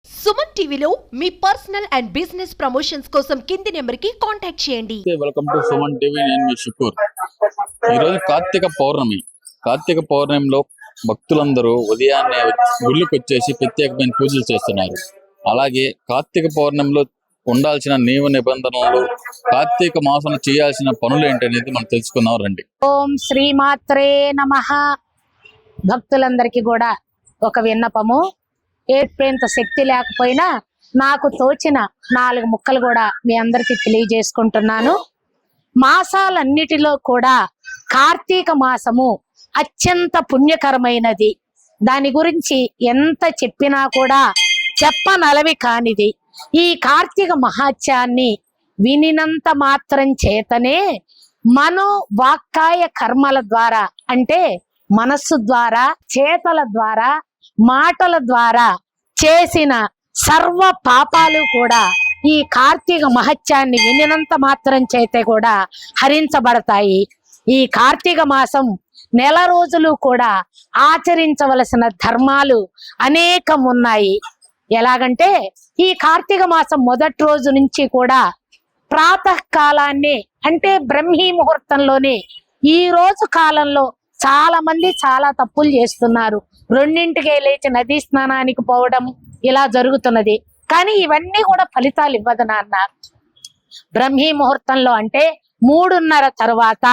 సుమన్ టీవీలో మీ personal and business promotions కోసం కింది నెంబర్కి కాంటాక్ట్ చేయండి. Welcome to Suman TV. నేను మీ షుకూర్. ఈరోజు కార్తీక పౌర్ణమిలో భక్తులందరూ ఉదయాన్నే గుళ్ళకి వచ్చేసి ప్రత్యేకమైన పూజలు చేస్తున్నారు. అలాగే కార్తీక పౌర్ణమిలో ఉండాల్సిన నియమ నిబంధనలు, కార్తీక మాసంలో చేయాల్సిన పనులు ఏంటనేది మనం తెలుసుకుందాం రండి. ఓం శ్రీమాత్రే నమః. భక్తులందరికీ కూడా ఒక విన్నపము. ఏర్పేంత శక్తి లేకపోయినా నాకు తోచిన 4 ముక్కలు కూడా మీ అందరికీ తెలియజేసుకుంటున్నాను. మాసాలన్నిటిలో కూడా కార్తీక మాసము అత్యంత పుణ్యకరమైనది. దాని గురించి ఎంత చెప్పినా కూడా చెప్పనలవి కానిది. ఈ కార్తీక మహాత్యాన్ని వినినంత మాత్రం చేతనే మనో వాక్కాయ కర్మల ద్వారా, అంటే మనస్సు ద్వారా, చేతల ద్వారా, మాటల ద్వారా చేసిన సర్వ పాపాలు కూడా ఈ కార్తీక మహత్యాన్ని వినినంత మాత్రం చేతే కూడా హరించబడతాయి. ఈ కార్తీక మాసం నెల రోజులు కూడా ఆచరించవలసిన ధర్మాలు అనేకం ఉన్నాయి. ఎలాగంటే ఈ కార్తీక మాసం మొదటి రోజు నుంచి కూడా ప్రాతకాలాన్ని, అంటే బ్రహ్మీ ముహూర్తంలోనే, ఈ రోజు కాలంలో చాలా మంది చాలా తప్పులు చేస్తున్నారు. 2ంటికే లేచి నదీ స్నానానికి పోవడం ఇలా జరుగుతున్నది. కానీ ఇవన్నీ కూడా ఫలితాలు ఇవ్వదు నాన్న. బ్రహ్మీ ముహూర్తంలో అంటే 3:30 తర్వాత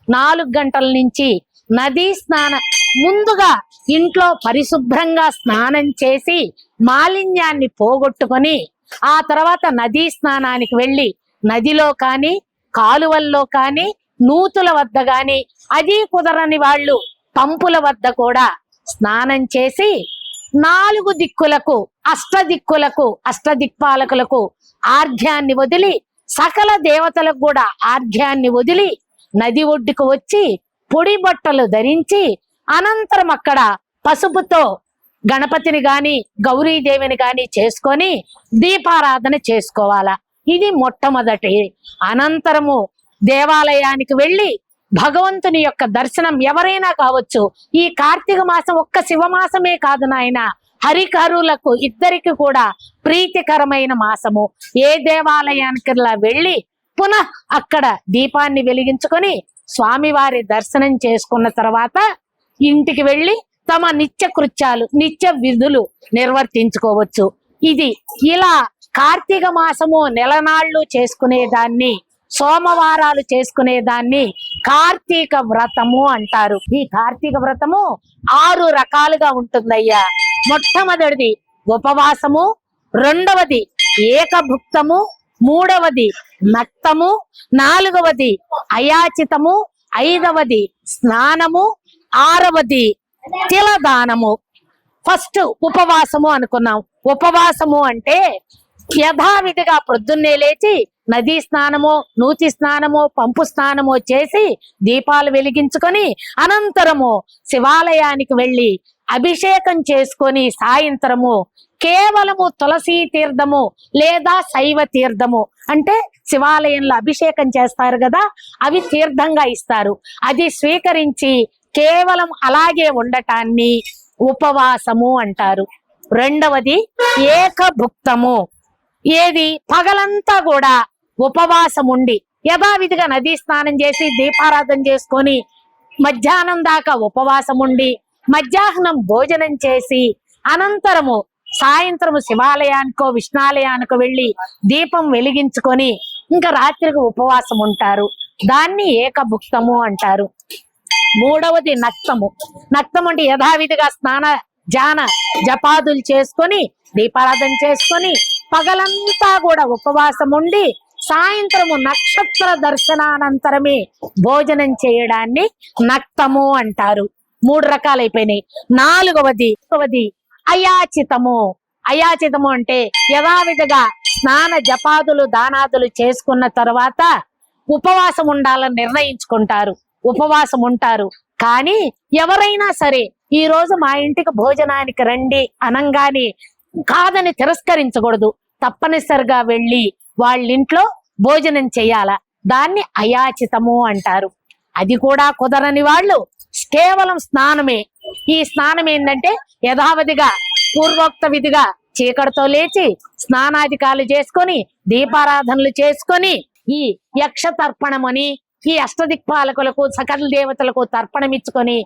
4 గంటల నుంచి నదీ స్నానం, ముందుగా ఇంట్లో పరిశుభ్రంగా స్నానం చేసి మాలిన్యాన్ని పోగొట్టుకొని ఆ తర్వాత నదీ స్నానానికి వెళ్ళి నదిలో కానీ కాలువల్లో కానీ నూతుల వద్ద గాని, అది కుదరని వాళ్ళు పంపుల వద్ద కూడా స్నానం చేసి 4 దిక్కులకు, అష్టదిక్పాలకులకు ఆర్ఘ్యాన్ని వదిలి, సకల దేవతలకు కూడా ఆర్ఘ్యాన్ని వదిలి నది ఒడ్డుకు వచ్చి పొడి బట్టలు ధరించి అనంతరం అక్కడ పసుపుతో గణపతిని గాని గౌరీదేవిని గాని చేసుకొని దీపారాధన చేసుకోవాలా. ఇది మొట్టమొదటి. అనంతరము దేవాలయానికి వెళ్ళి భగవంతుని యొక్క దర్శనం ఎవరైనా కావచ్చు. ఈ కార్తీక మాసం ఒక్క శివమాసమే కాదు నాయన, హరిహరులకు ఇద్దరికి కూడా ప్రీతికరమైన మాసము. ఏ దేవాలయానికి వెళ్ళి పునః అక్కడ దీపాన్ని వెలిగించుకొని స్వామివారి దర్శనం చేసుకున్న తర్వాత ఇంటికి వెళ్ళి తమ నిత్య కృత్యాలు, నిత్య విధులు నిర్వర్తించుకోవచ్చు. ఇది ఇలా కార్తీక మాసము నెలనాళ్ళు చేసుకునేదాన్ని, సోమవారాలు చేసుకునేదాన్ని కార్తీక వ్రతము అంటారు. ఈ కార్తీక వ్రతము 6 రకాలుగా ఉంటుందయ్యా. మొట్టమొదటిది ఉపవాసము, 2వది ఏకభుక్తము, 3వది నక్తము, 4వది అయాచితము, 5వది స్నానము, 6వది తిలదానము. ఫస్ట్ ఉపవాసము అనుకున్నాం. ఉపవాసము అంటే యథావిధిగా ప్రొద్దున్నే లేచి నదీ స్నానము, నూతి స్నానము, పంపు స్నానము చేసి దీపాలు వెలిగించుకొని అనంతరము శివాలయానికి వెళ్ళి అభిషేకం చేసుకొని సాయంత్రము కేవలము తులసీ తీర్థము లేదా శైవ తీర్థము, అంటే శివాలయంలో అభిషేకం చేస్తారు కదా, అవి తీర్థంగా ఇస్తారు. అది స్వీకరించి కేవలం అలాగే ఉండటాన్ని ఉపవాసము అంటారు. 2వది ఏకభుక్తము. ఏది పగలంతా కూడా ఉపవాసం ఉండి యథావిధిగా నదీ స్నానం చేసి దీపారాధన చేసుకొని మధ్యాహ్నం దాకా ఉపవాసం ఉండి మధ్యాహ్నం భోజనం చేసి అనంతరము సాయంత్రము శివాలయానికో విష్ణాలయానికో వెళ్ళి దీపం వెలిగించుకొని ఇంకా రాత్రికి ఉపవాసం ఉంటారు. దాన్ని ఏకభుక్తము అంటారు. 3వది నక్తము. నక్తం అంటే యథావిధిగా స్నాన జాన జపాదులు చేసుకొని దీపారాధన చేసుకొని పగలంతా కూడా ఉపవాసం ఉండి సాయంత్రము నక్షత్ర దర్శనానంతరమే భోజనం చేయడాన్ని నక్తము అంటారు. 3 రకాలైపోయినాయి. 4వది అయాచితము. అయాచితము అంటే యథావిధిగా స్నాన జపాదులు దానాదులు చేసుకున్న తర్వాత ఉపవాసం ఉండాలని నిర్ణయించుకుంటారు, ఉపవాసం ఉంటారు. కానీ ఎవరైనా సరే ఈ రోజు మా ఇంటికి భోజనానికి రండి అనంగానే కాదని తిరస్కరించకూడదు. తప్పనిసరిగా వెళ్ళి వాళ్ళింట్లో భోజనం చేయాల. దాన్ని అయాచితము అంటారు. అది కూడా కుదరని వాళ్ళు కేవలం స్నానమే. ఈ స్నానం ఏంటంటే యథావిధిగా పూర్వోక్త విధిగా చీకటితో లేచి స్నానాధికారులు చేసుకొని దీపారాధనలు చేసుకొని ఈ యక్ష తర్పణమని ఈ అష్టదిక్పాలకులకు సకల దేవతలకు తర్పణం ఇచ్చుకొని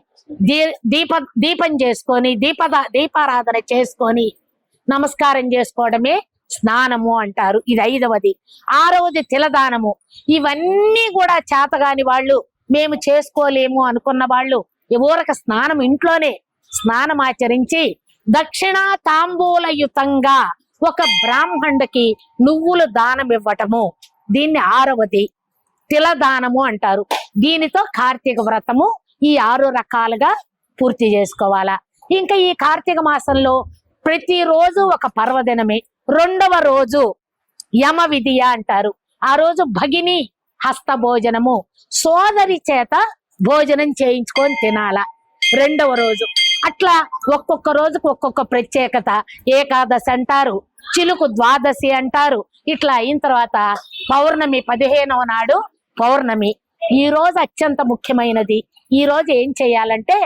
దీపం చేసుకొని దీపారాధన చేసుకొని నమస్కారం చేసుకోవడమే స్నానము అంటారు. ఇది 5వది. 6వది తిలదానము. ఇవన్నీ కూడా చేతగాని వాళ్ళు, మేము చేసుకోలేము అనుకున్న వాళ్ళు ఊరక స్నానం ఇంట్లోనే స్నానం ఆచరించి దక్షిణ తాంబూలయుతంగా ఒక బ్రాహ్మణుడికి నువ్వులు దానం ఇవ్వటము, దీన్ని 6వది తిలదానము అంటారు. దీనితో కార్తీక వ్రతము ఈ 6 రకాలుగా పూర్తి చేసుకోవాలా. ఇంకా ఈ కార్తీక మాసంలో ప్రతిరోజు ఒక పర్వదినమే. 2వ రోజు యమ విధియ అంటారు. ఆ రోజు భగిని హస్త భోజనము, సోదరి చేత భోజనం చేయించుకొని తినాల 2వ రోజు. అట్లా ఒక్కొక్క రోజుకు ఒక్కొక్క ప్రత్యేకత. ఏకాదశి అంటారు, చిలుకు ద్వాదశి అంటారు. ఇట్లా అయిన తర్వాత పౌర్ణమి 15వ నాడు పౌర్ణమి. ఈ రోజు అత్యంత ముఖ్యమైనది. ఈ రోజు ఏం చేయాలంటే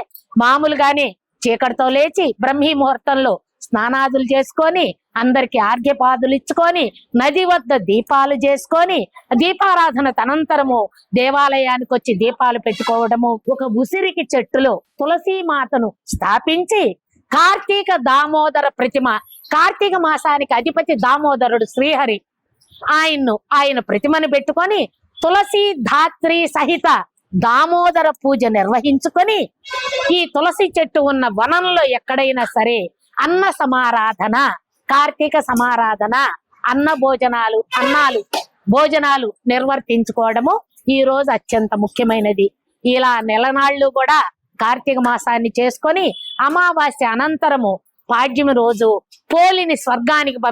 మామూలుగానే చీకటితో లేచి బ్రహ్మీ ముహూర్తంలో స్నానాదులు చేసుకొని అందరికి ఆర్ఘ్యపాదులు ఇచ్చుకొని నది వద్ద దీపాలు చేసుకొని దీపారాధన అనంతరము దేవాలయానికి వచ్చి దీపాలు పెట్టుకోవడము. ఒక ఉసిరికి చెట్టులో తులసి మాతను స్థాపించి కార్తీక దామోదర ప్రతిమ, కార్తీక మాసానికి అధిపతి దామోదరుడు శ్రీహరి, ఆయన ప్రతిమను పెట్టుకొని తులసి ధాత్రి సహిత దామోదర పూజ నిర్వహించుకొని ఈ తులసి చెట్టు ఉన్న వనంలో ఎక్కడైనా సరే అన్న సమారాధన, కార్తీక సమారాధన, భోజనాలు నిర్వర్తించుకోవడము ఈ రోజు అత్యంత ముఖ్యమైనది. ఇలా నెలనాళ్ళు కూడా కార్తీక మాసాన్ని చేసుకొని అమావాస్య అనంతరము పాడ్యమి రోజు పోలిని స్వర్గానికి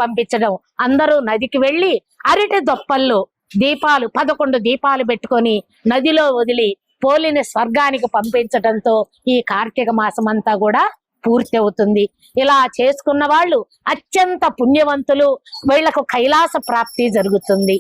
పంపించడం. అందరూ నదికి వెళ్ళి అరటి దొప్పల్లో దీపాలు 11 దీపాలు పెట్టుకొని నదిలో వదిలి పోలిని స్వర్గానికి పంపించడంతో ఈ కార్తీక మాసం అంతా కూడా పూర్తి అవుతుంది. ఇలా చేసుకున్న వాళ్ళు అత్యంత పుణ్యవంతులు, వీళ్లకు కైలాస ప్రాప్తి జరుగుతుంది.